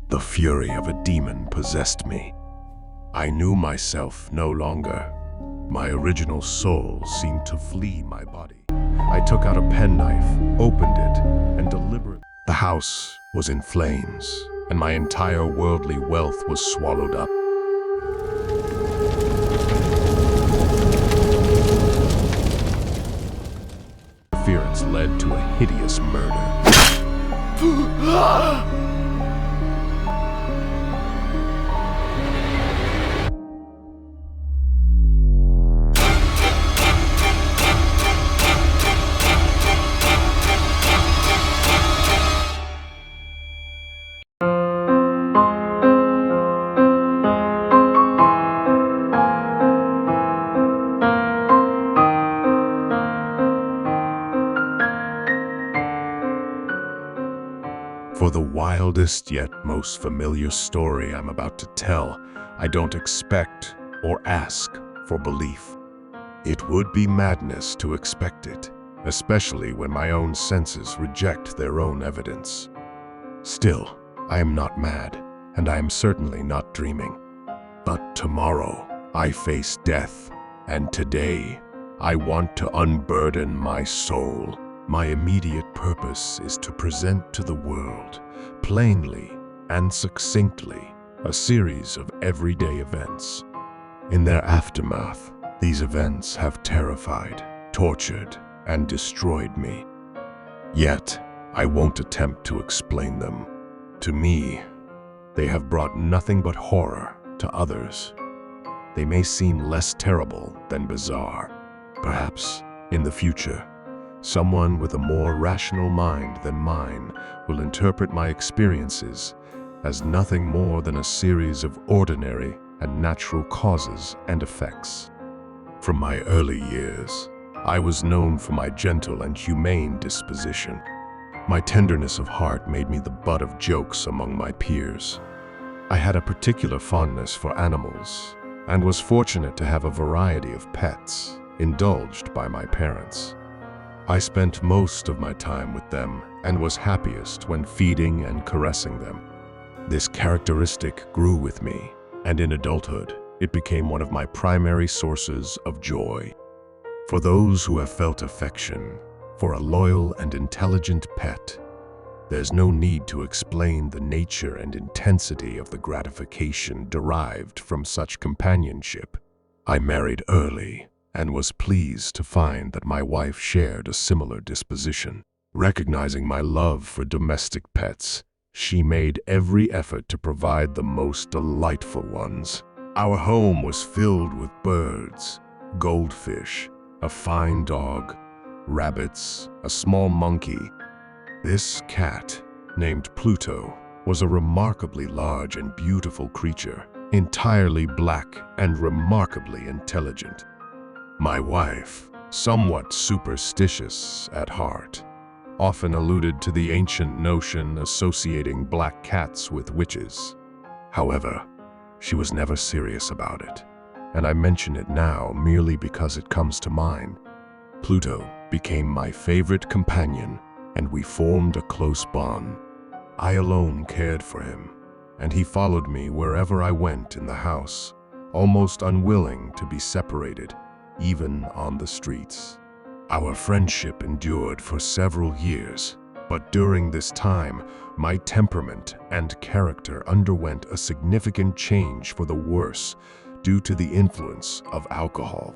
The fury of a demon possessed me. I knew myself no longer. My original soul seemed to flee my body. I took out a penknife, opened it, and deliberately. The house was in flames, and my entire worldly wealth was swallowed up. Interference led to a hideous murder. For the wildest yet most familiar story I'm about to tell, I don't expect or ask for belief. It would be madness to expect it, especially when my own senses reject their own evidence. Still, I am not mad, and I am certainly not dreaming. But tomorrow, I face death, and today, I want to unburden my soul. My immediate purpose is to present to the world, plainly and succinctly, a series of everyday events. In their aftermath, these events have terrified, tortured, and destroyed me. Yet, I won't attempt to explain them. To me, they have brought nothing but horror to others. They may seem less terrible than bizarre. Perhaps, in the future, someone with a more rational mind than mine will interpret my experiences as nothing more than a series of ordinary and natural causes and effects. From my early years, I was known for my gentle and humane disposition. My tenderness of heart made me the butt of jokes among my peers. I had a particular fondness for animals and was fortunate to have a variety of pets indulged by my parents. I spent most of my time with them and was happiest when feeding and caressing them. This characteristic grew with me, and in adulthood, it became one of my primary sources of joy. For those who have felt affection for a loyal and intelligent pet, there's no need to explain the nature and intensity of the gratification derived from such companionship. I married early and was pleased to find that my wife shared a similar disposition. Recognizing my love for domestic pets, she made every effort to provide the most delightful ones. Our home was filled with birds, goldfish, a fine dog, rabbits, a small monkey. This cat, named Pluto, was a remarkably large and beautiful creature, entirely black and remarkably intelligent. My wife, somewhat superstitious at heart, often alluded to the ancient notion associating black cats with witches. However, she was never serious about it, and I mention it now merely because it comes to mind. Pluto became my favorite companion, and we formed a close bond. I alone cared for him, and he followed me wherever I went in the house, almost unwilling to be separated, even on the streets. Our friendship endured for several years, but during this time, my temperament and character underwent a significant change for the worse due to the influence of alcohol.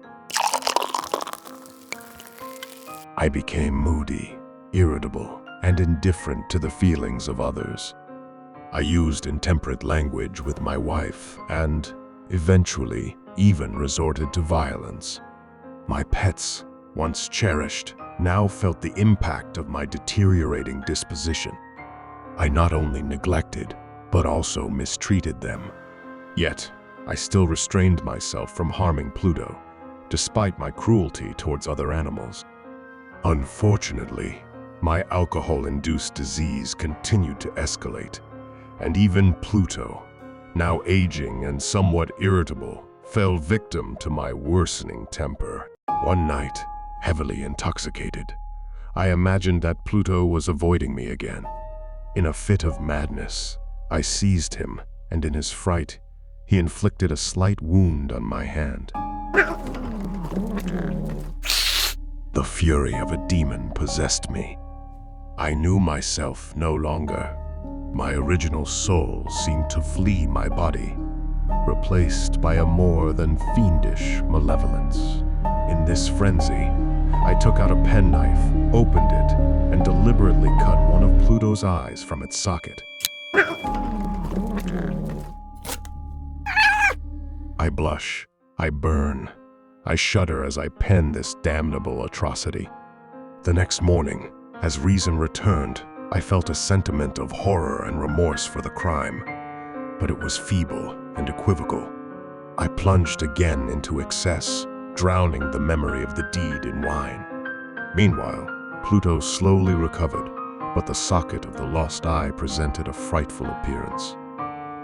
I became moody, irritable, and indifferent to the feelings of others. I used intemperate language with my wife and, eventually, even resorted to violence. My pets, once cherished, now felt the impact of my deteriorating disposition. I not only neglected, but also mistreated them. Yet, I still restrained myself from harming Pluto, despite my cruelty towards other animals. Unfortunately, my alcohol-induced disease continued to escalate, and even Pluto, now aging and somewhat irritable, fell victim to my worsening temper. One night, heavily intoxicated, I imagined that Pluto was avoiding me again. In a fit of madness, I seized him, and in his fright, he inflicted a slight wound on my hand. The fury of a demon possessed me. I knew myself no longer. My original soul seemed to flee my body, replaced by a more than fiendish malevolence. In this frenzy, I took out a penknife, opened it, and deliberately cut one of Pluto's eyes from its socket. I blush, I burn, I shudder as I pen this damnable atrocity. The next morning, as reason returned, I felt a sentiment of horror and remorse for the crime, but it was feeble and equivocal. I plunged again into excess, drowning the memory of the deed in wine. Meanwhile, Pluto slowly recovered, but the socket of the lost eye presented a frightful appearance.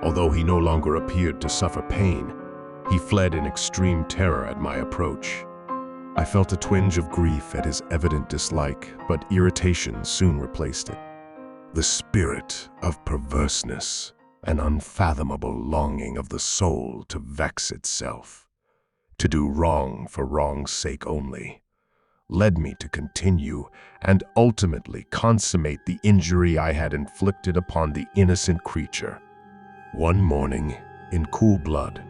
Although he no longer appeared to suffer pain, he fled in extreme terror at my approach. I felt a twinge of grief at his evident dislike, but irritation soon replaced it. The spirit of perverseness, an unfathomable longing of the soul to vex itself, to do wrong for wrong's sake only, led me to continue and ultimately consummate the injury I had inflicted upon the innocent creature. One morning, in cool blood,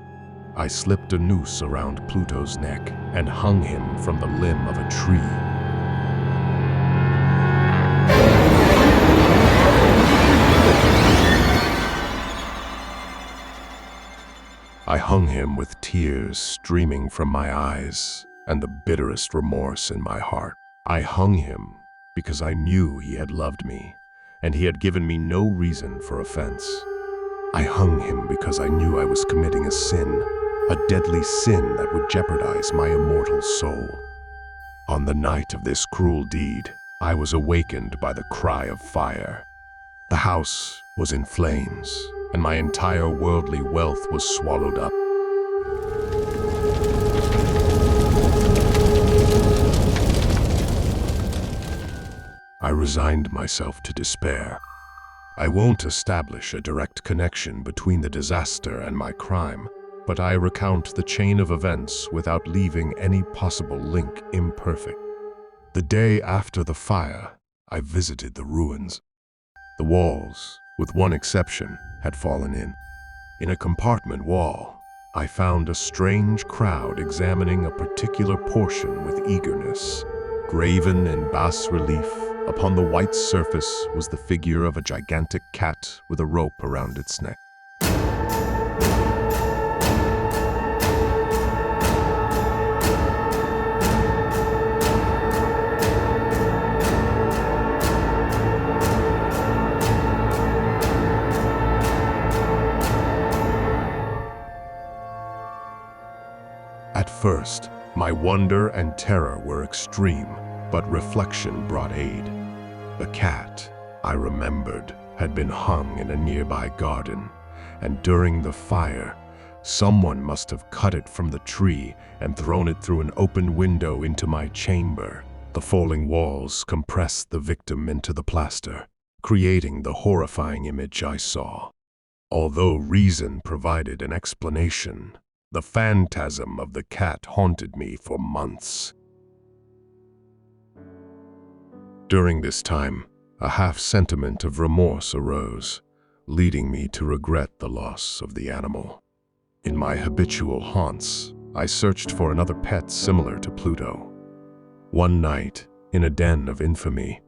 I slipped a noose around Pluto's neck and hung him from the limb of a tree. I hung him with tears streaming from my eyes and the bitterest remorse in my heart. I hung him because I knew he had loved me, and he had given me no reason for offense. I hung him because I knew I was committing a sin, a deadly sin that would jeopardize my immortal soul. On the night of this cruel deed, I was awakened by the cry of fire. The house was in flames, and my entire worldly wealth was swallowed up. I resigned myself to despair. I won't establish a direct connection between the disaster and my crime, but I recount the chain of events without leaving any possible link imperfect. The day after the fire, I visited the ruins. The walls, with one exception, had fallen in. In a compartment wall, I found a strange crowd examining a particular portion with eagerness. Graven in bas-relief, upon the white surface was the figure of a gigantic cat with a rope around its neck. At first, my wonder and terror were extreme, but reflection brought aid. The cat, I remembered, had been hung in a nearby garden, and during the fire, someone must have cut it from the tree and thrown it through an open window into my chamber. The falling walls compressed the victim into the plaster, creating the horrifying image I saw. Although reason provided an explanation, the phantasm of the cat haunted me for months. During this time, a half-sentiment of remorse arose, leading me to regret the loss of the animal. In my habitual haunts, I searched for another pet similar to Pluto. One night, in a den of infamy,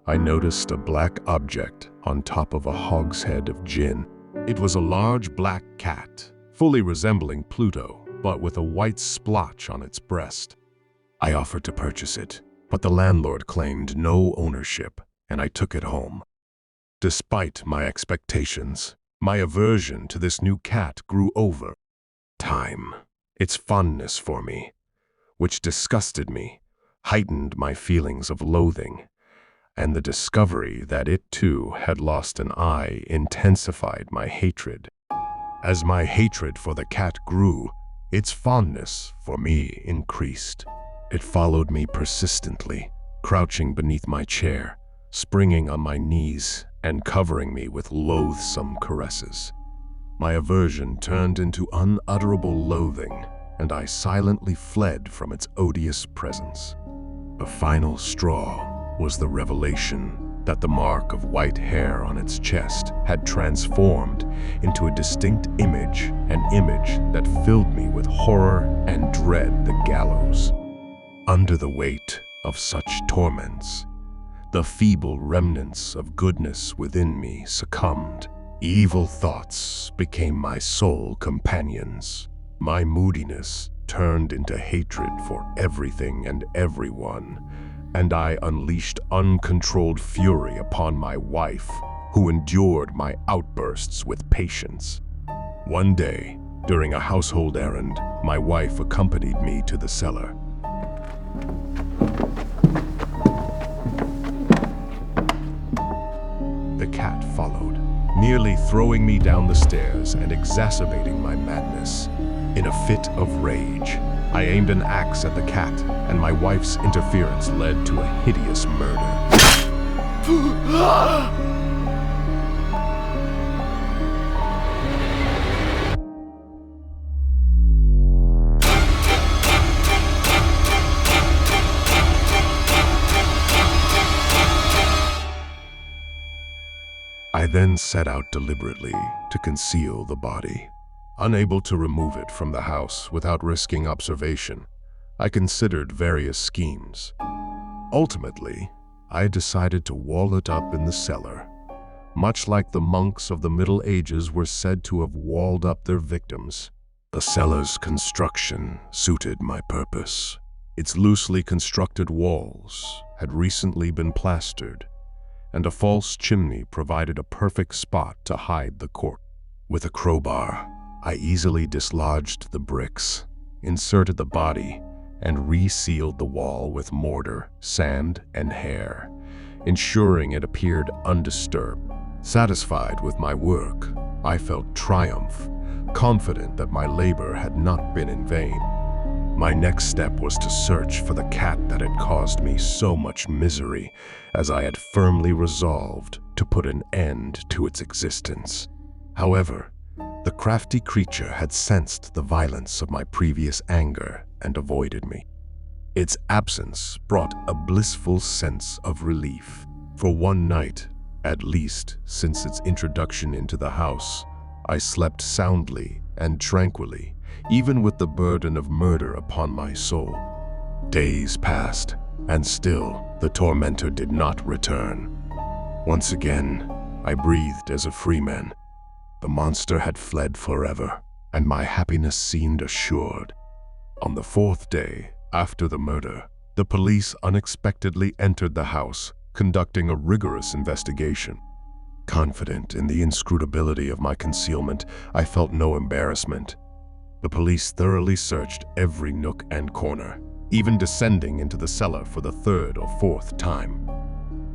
I noticed a black object on top of a hogshead of gin. It was a large black cat, fully resembling Pluto, but with a white splotch on its breast. I offered to purchase it, but the landlord claimed no ownership, and I took it home. Despite my expectations, my aversion to this new cat grew over time. Its fondness for me, which disgusted me, heightened my feelings of loathing, and the discovery that it too had lost an eye intensified my hatred. As my hatred for the cat grew, its fondness for me increased. It followed me persistently, crouching beneath my chair, springing on my knees, and covering me with loathsome caresses. My aversion turned into unutterable loathing, and I silently fled from its odious presence. The final straw was the revelation that the mark of white hair on its chest had transformed into a distinct image, an image that filled me with horror and dread. The gallows. Under the weight of such torments, the feeble remnants of goodness within me succumbed. Evil thoughts became my sole companions. My moodiness turned into hatred for everything and everyone, and I unleashed uncontrolled fury upon my wife, who endured my outbursts with patience. One day, during a household errand, my wife accompanied me to the cellar. The cat followed, nearly throwing me down the stairs and exacerbating my madness. In a fit of rage, I aimed an axe at the cat, and my wife's interference led to a hideous murder. I then set out deliberately to conceal the body. Unable to remove it from the house without risking observation, I considered various schemes. Ultimately, I decided to wall it up in the cellar, much like the monks of the Middle Ages were said to have walled up their victims. The cellar's construction suited my purpose. Its loosely constructed walls had recently been plastered, and a false chimney provided a perfect spot to hide the corpse. With a crowbar, I easily dislodged the bricks, inserted the body, and resealed the wall with mortar, sand, and hair, ensuring it appeared undisturbed. Satisfied with my work, I felt triumph, confident that my labor had not been in vain. My next step was to search for the cat that had caused me so much misery, as I had firmly resolved to put an end to its existence. However, the crafty creature had sensed the violence of my previous anger and avoided me. Its absence brought a blissful sense of relief. For one night, at least since its introduction into the house, I slept soundly and tranquilly, even with the burden of murder upon my soul. Days passed, and still the tormentor did not return. Once again, I breathed as a free man. The monster had fled forever, and my happiness seemed assured. On the fourth day after the murder, the police unexpectedly entered the house, conducting a rigorous investigation. Confident in the inscrutability of my concealment, I felt no embarrassment. The police thoroughly searched every nook and corner, even descending into the cellar for the third or fourth time.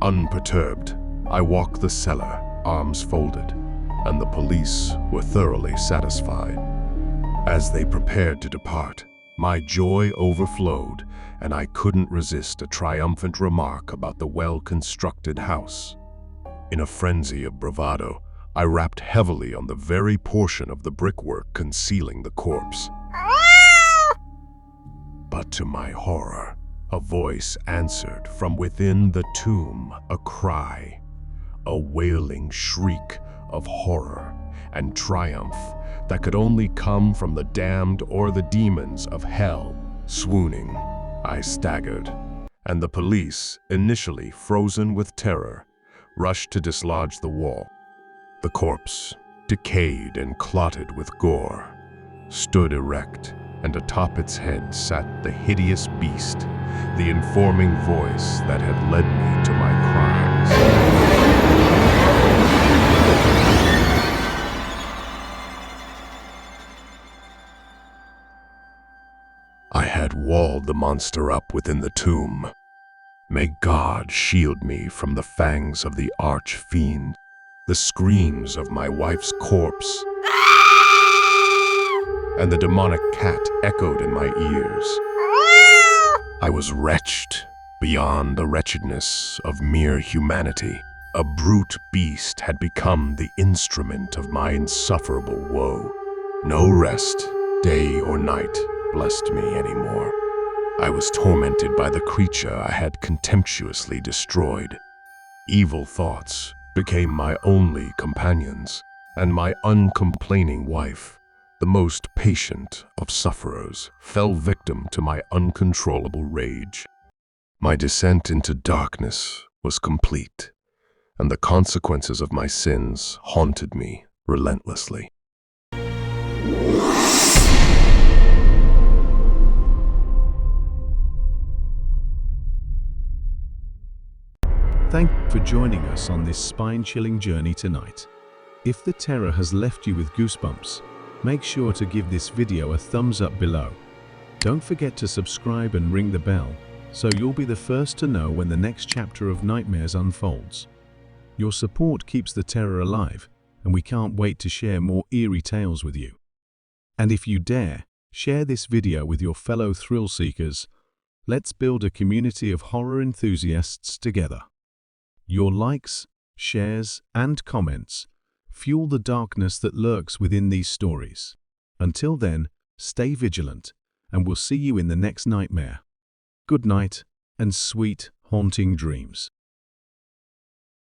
Unperturbed, I walked the cellar, arms folded, and the police were thoroughly satisfied. As they prepared to depart, my joy overflowed, and I couldn't resist a triumphant remark about the well-constructed house. In a frenzy of bravado, I rapped heavily on the very portion of the brickwork concealing the corpse. But to my horror, a voice answered from within the tomb, a cry, a wailing shriek of horror and triumph that could only come from the damned or the demons of hell. Swooning, I staggered, and the police, initially frozen with terror, rushed to dislodge the wall. The corpse, decayed and clotted with gore, stood erect, and atop its head sat the hideous beast, the informing voice that had led me to my crimes. I had walled the monster up within the tomb. May God shield me from the fangs of the arch-fiend. The screams of my wife's corpse and the demonic cat echoed in my ears. I was wretched, Beyond the wretchedness of mere humanity, a brute beast had become the instrument of my insufferable woe. No rest, day or night, blessed me anymore. I was tormented by the creature I had contemptuously destroyed. Evil thoughts became my only companions, and my uncomplaining wife, the most patient of sufferers, fell victim to my uncontrollable rage. My descent into darkness was complete, and the consequences of my sins haunted me relentlessly. Thank you for joining us on this spine-chilling journey tonight. If the terror has left you with goosebumps, make sure to give this video a thumbs up below. Don't forget to subscribe and ring the bell, so you'll be the first to know when the next chapter of Nightmares unfolds. Your support keeps the terror alive, and we can't wait to share more eerie tales with you. And if you dare, share this video with your fellow thrill seekers. Let's build a community of horror enthusiasts together. Your likes, shares, and comments fuel the darkness that lurks within these stories. Until then, stay vigilant, and we'll see you in the next nightmare. Good night, and sweet, haunting dreams.